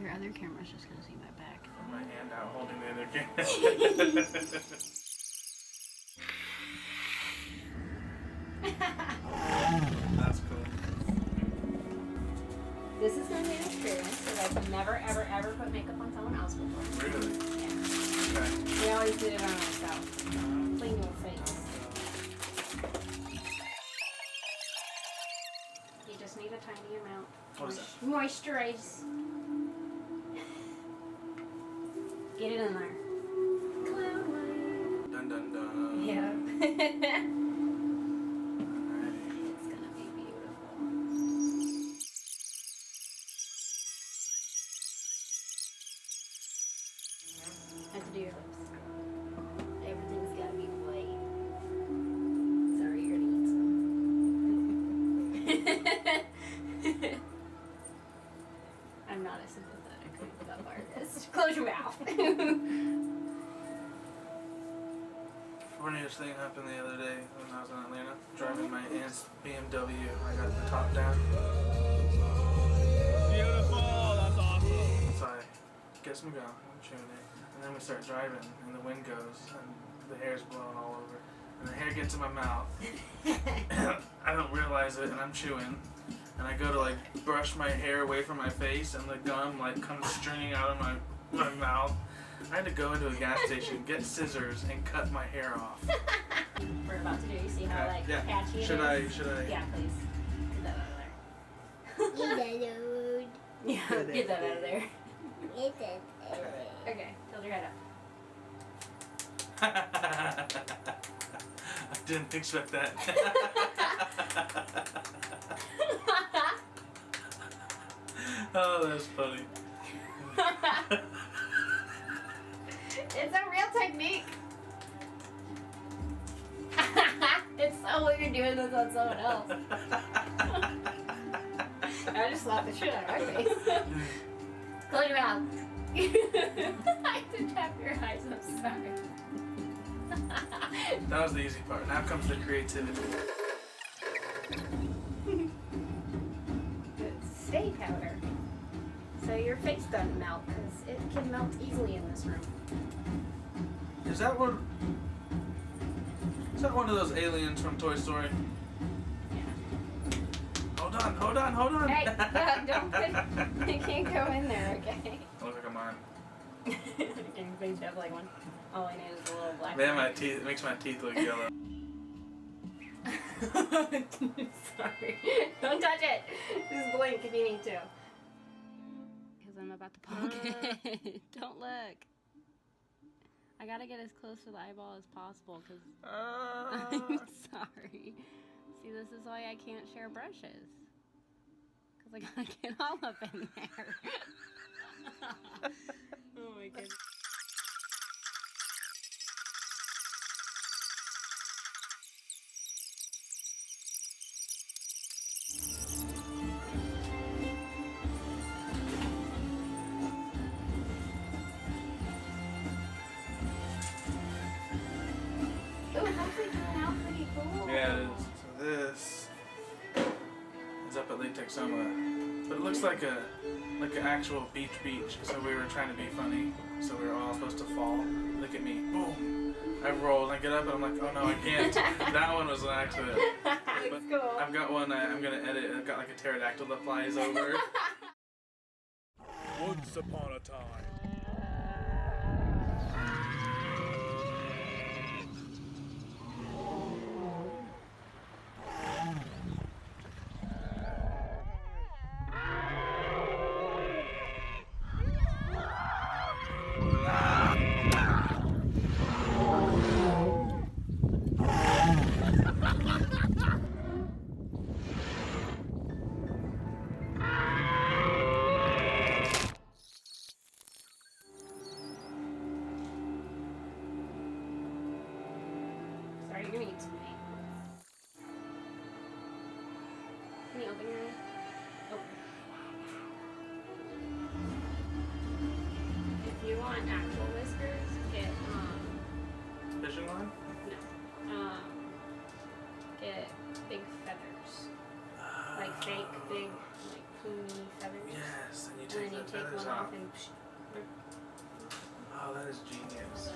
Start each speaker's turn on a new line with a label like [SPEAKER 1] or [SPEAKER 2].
[SPEAKER 1] Your other camera's just gonna see my back.
[SPEAKER 2] My hand out holding the other camera. That's cool.
[SPEAKER 1] This is gonna be an experience because I've never, ever, ever put makeup on someone else before.
[SPEAKER 2] Really?
[SPEAKER 1] Yeah.
[SPEAKER 2] Okay.
[SPEAKER 1] We always did it on ourselves. Clean your face. You just need a tiny amount.
[SPEAKER 2] What is that?
[SPEAKER 1] Moisturize. Get it in there. Cloud light.
[SPEAKER 2] Dun dun dun.
[SPEAKER 1] Yeah.
[SPEAKER 2] Alright.
[SPEAKER 1] It's gonna be beautiful. I have to do your lips. Everything's gotta be white. Sorry, you're gonna eat some. I'm not a sympathetic makeup artist. Close your mouth.
[SPEAKER 2] Funniest thing happened the other day when I was in Atlanta, driving my aunt's BMW. I got the top down.
[SPEAKER 3] Beautiful, that's awesome.
[SPEAKER 2] So I get some gum, I'm chewing it, and then we start driving, and the wind goes, and the hair's blowing all over, and the hair gets in my mouth. I don't realize it, and I'm chewing, and I go to like brush my hair away from my face, and the gum like comes stringing out of my mouth. I had to go into a gas station, get scissors, and cut my hair off.
[SPEAKER 1] We're about to do. You see how like catchy it
[SPEAKER 2] Should
[SPEAKER 1] is?
[SPEAKER 2] I?
[SPEAKER 1] Yeah, please. Get that out of there. Yeah, get that out of there. Okay, tilt your head up.
[SPEAKER 2] I didn't expect that. Oh, that's funny.
[SPEAKER 1] It's a real technique. It's so weird doing this on someone else. I just slapped the shit out of my face. Close your mouth. I have to tap your eyes, I'm sorry.
[SPEAKER 2] That was the easy part. Now comes the creativity.
[SPEAKER 1] It's stay powder. So your face doesn't melt, because it can melt easily in this room.
[SPEAKER 2] Is that one of those aliens from Toy Story?
[SPEAKER 1] Yeah.
[SPEAKER 2] Hold on.
[SPEAKER 1] Hey, don't put, you can't go in there, okay?
[SPEAKER 2] I look like a mime.
[SPEAKER 1] Your face have like one. All I need is a little black.
[SPEAKER 2] Man, my teeth, it makes my teeth look yellow.
[SPEAKER 1] Sorry. Don't touch it. Just blink if you need to. Because I'm about to poke it. Don't look. I gotta get as close to the eyeball as possible because I'm sorry. See, this is why I can't share brushes. Because I gotta get all up in there. Oh my goodness. Oh, it's actually coming out pretty cool.
[SPEAKER 2] Yeah, it is. So this is up at Lake Texoma, but it looks like an actual beach. So we were trying to be funny. So we were all supposed to fall. Look at me, boom! I roll and I get up and I'm like, oh no, I can't. That one was an accident. But
[SPEAKER 1] cool.
[SPEAKER 2] I've got one I'm gonna edit. I've got like a pterodactyl that flies over.
[SPEAKER 3] Once upon a time.
[SPEAKER 1] Sorry, you're gonna eat some meat. Can you open your eye? Open. If you want actual whiskers, get
[SPEAKER 2] Fishing line?
[SPEAKER 1] no. Get big feathers. Like fake big like plumy feathers.
[SPEAKER 2] Yes, and you
[SPEAKER 1] And
[SPEAKER 2] take
[SPEAKER 1] then you
[SPEAKER 2] the
[SPEAKER 1] take
[SPEAKER 2] feathers
[SPEAKER 1] one off
[SPEAKER 2] off.
[SPEAKER 1] and
[SPEAKER 2] Oh, that is genius.